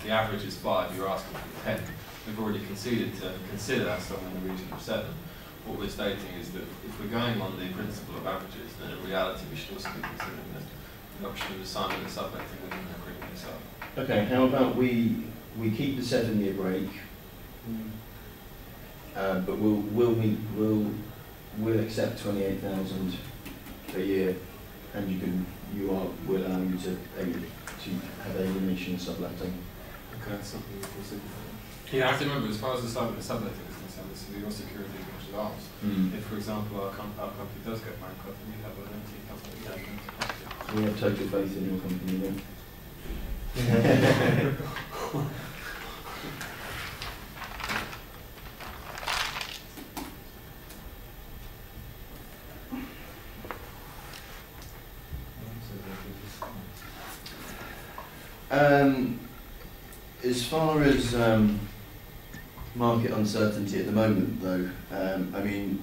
the average is 5, you're asking for 10. We've already conceded to consider somewhere in the region of 7. What we're stating is that if we're going on the principle of averages, then in reality we should also be considering the option of assignment and subletting within the agreement itself. Okay, how about we keep the 7-year break, but we'll accept 28,000 a year, and we'll allow you to have alienation and subletting. Okay, that's something we consider. Yeah, I have to remember, as far as the subletting is concerned, this is your security as much as ours. If, for example, our company does get bankrupt and we have an empty company, we have total faith in your company then. As far as market uncertainty at the moment, though, I mean,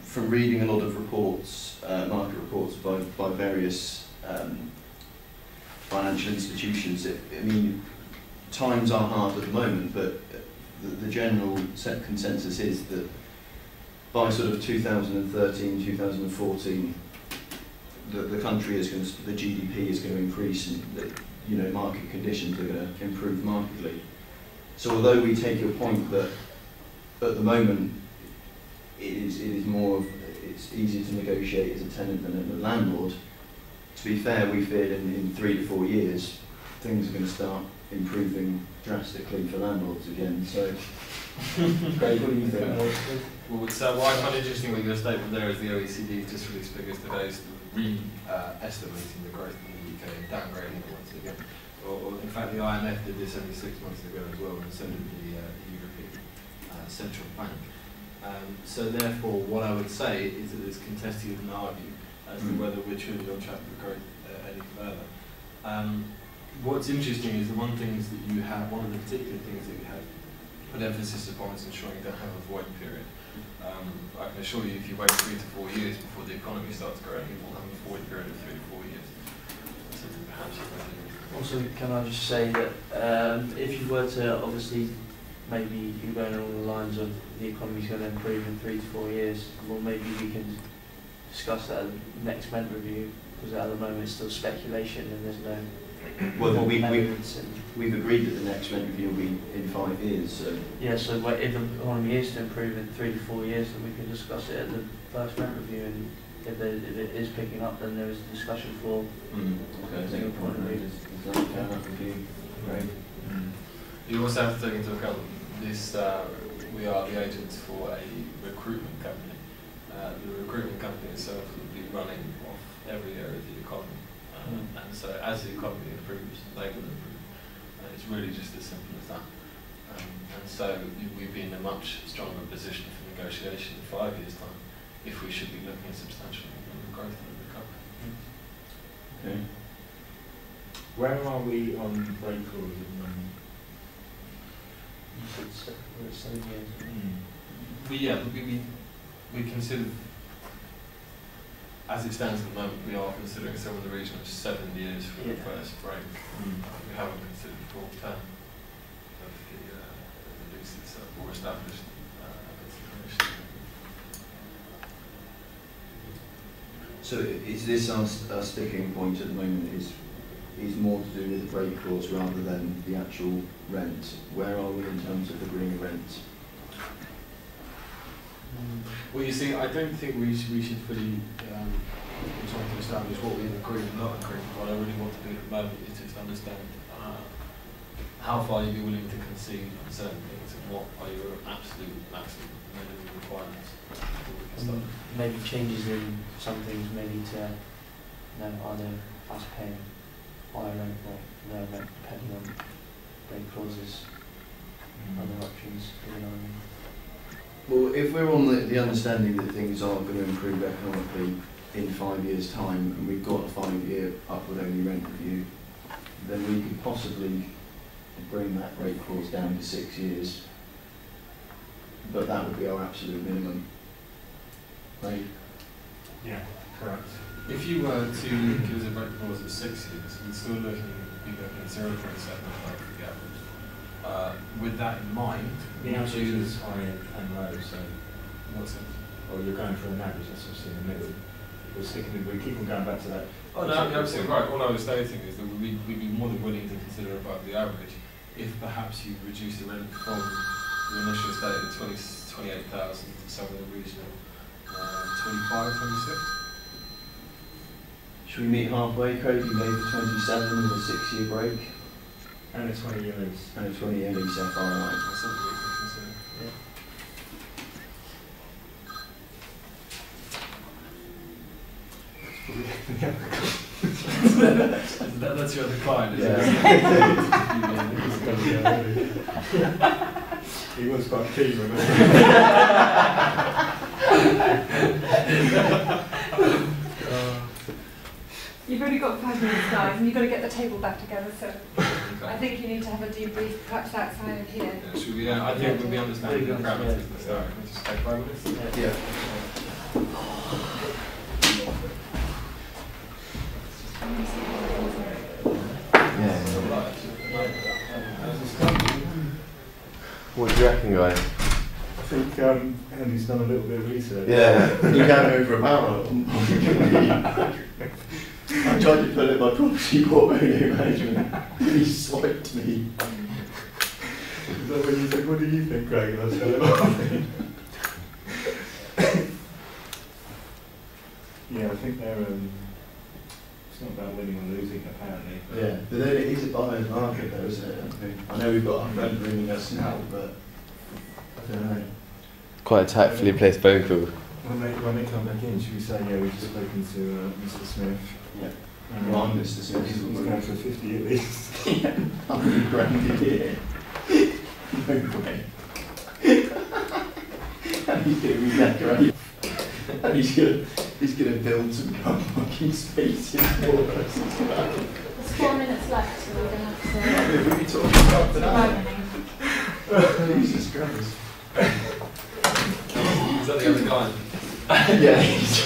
from reading a lot of reports, market reports by various financial institutions, I mean, times are hard at the moment, but the general set consensus is that by sort of 2013, 2014, the country is going to, the GDP is going to increase, and market conditions are going to improve markedly. So although we take your point that at the moment it's easier to negotiate as a tenant than a landlord, to be fair, we feel in 3 to 4 years things are going to start improving drastically for landlords again. So, Craig, what do you think? Well, so what I find interesting with your statement there is the OECD just released figures today, re-estimating the growth in the UK and downgrading it once again. Or in fact, the IMF did this only 6 months ago as well, and so did the European Central Bank. So therefore, what I would say is that it's contested in our view as to whether we're truly on track for growth any further. What's interesting is one of the particular things that you have put emphasis upon is ensuring you don't have a void period. I can assure you, if you wait 3 to 4 years before the economy starts growing, you will have a void period of 3 to 4 years. So perhaps also, can I just say that if you were to, obviously, maybe you're going along the lines of the economy's going to improve in 3 to 4 years, well, maybe we can discuss that at the next rent review, because at the moment it's still speculation and there's no evidence. We've agreed that the next rent review will be in 5 years. So. Yeah, so if the economy is to improve in 3 to 4 years, then we can discuss it at the first rent review, and if it is picking up, then there is a discussion for okay, point of view. Right. You also have to take into account this, we are the agents for a recruitment company. The recruitment company itself will be running off every area of the economy. And so as the economy improves, they will improve. It's really just as simple as that. And so we'd be in a much stronger position for negotiation in 5 years' time if we should be looking at substantial growth and recovery. Okay. Where are we on break clause at the moment? You said 7 years. We consider, as it stands at the moment, we are considering somewhere in the region of 7 years for the first break. We haven't considered the full term of the lease itself or established consideration. So is this our sticking point at the moment? Is more to do with the break clause rather than the actual rent? Where are we in terms of agreeing a rent? Well, you see, I don't think we should fully be trying to establish what we've agreed and not agreed. What I really want to do at the moment is just understand how far you'd be willing to concede on certain things and what are your absolute maximum minimum requirements before we can start. Maybe changes in some things may need to, either us paying higher rent or lower rent, depending on break clauses, other options, Well, if we're on the understanding that things are going to improve economically in 5 years' time, and we've got a 5-year upward-only rent review, then we could possibly bring that break clause down to 6 years, but that would be our absolute minimum. Right? Yeah, correct. If you were to give us a break clause of 6 years, we'd still be looking at 0.75 for the average. with that in mind, The average would is high and low, so what's it? or you're going for an average, that's obviously in the middle. We keep on going back to that. Oh no, you're absolutely right. All I was stating is that we'd be more than willing to consider above the average if perhaps you reduce the rent from the initial state of 28,000 to somewhere in the region of 25, 26. Should we meet halfway, Craig? You gave for 27 with a 6-year break And a 20-year lease. and a 20-year lease FRI. That's something we can consider. That's your other client, isn't it? He was quite keen on You've only got 5 minutes, guys, and you've got to get the table back together, so I Okay. think you need to have a debrief, perhaps outside of here. Yeah, should we, I think we'll be understanding the parameters at the start. Can we just take 5 minutes? Yeah. What do you reckon, guys? I think Andy's done a little bit of research. Yeah, you can't go for a barrel. I tried to put it in my property portfolio management. He swiped me. Is that when you said, what do you think, Craig? And I said, laughing. Yeah, I think they're, it's not about winning or losing, apparently. But Yeah, but then it is a buyer's market though, isn't it? I know we've got our friend ringing us now, but I don't know. Quite a tactfully placed phone call. when they come back in, should we say, yeah, we've just spoken to Mr. Smith? Yeah. Well, I'm Mr. Smith. He's going for 50 at least. Yeah, £100,000 a year. No way. And he's going to redecorate. And he's going to build some car parking spaces for us as well. There's 4 minutes left, so we're going to have Yeah, we'll be talking about that. to... Jesus Christ. Is that the other client? Yeah, he's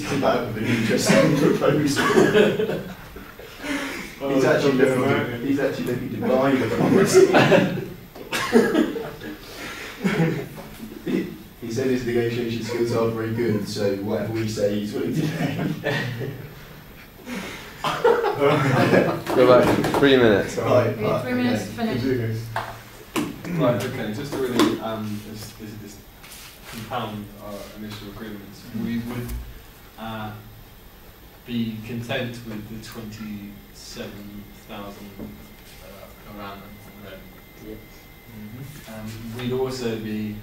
come out with an interesting proposal. He's actually looking to buy the property. He said his negotiation skills aren't very good, so whatever we say, he's willing to pay. Go back 3 minutes. Right, We have 3 minutes to finish. Right, okay, just to really this compound our initial agreements, we would be content with the 27,000 per annum rent. Yeah. We'd also be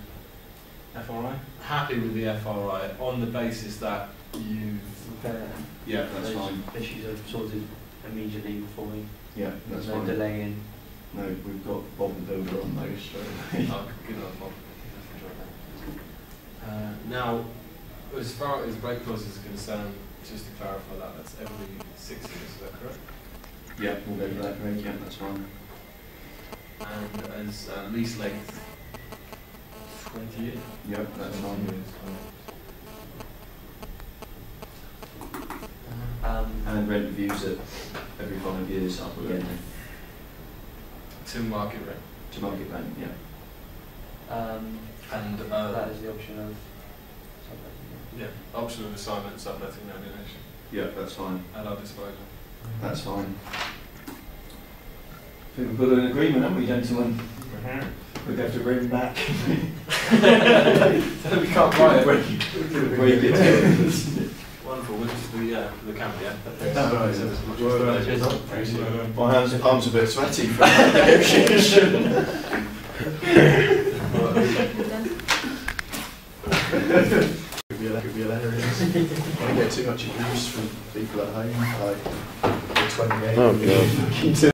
FRI? happy with the FRI on the basis that you've... Yeah, that's Those fine. issues are sorted immediately before we Yeah, that's no fine. delay in. No, we've got Bob the Builder on those straight away. Oh, good enough, Bob. Now, as far as break clauses are concerned, just to clarify that, that's every 6 years, is that correct? Yeah, we'll go for that, Craig. Yeah, that's fine. And as lease length, 20 years. Yep, that's fine. And rent reviews at every 5 years up again To market rent. to market rent. Yeah. And That is the option of subletting. yeah, option of assignment, subletting, alienation Yeah, that's fine. at our disposal. That's fine. I think we've got an agreement, haven't we, gentlemen? We'd have to ring back. So we can't buy it. Break it. Wonderful, we'll just do the camera, yeah? No, right, So as much well done. as Cheers. appreciate it. My arms a bit sweaty from that negotiation. Could be hilarious. I get too much abuse from people at home, like 28. Oh, God.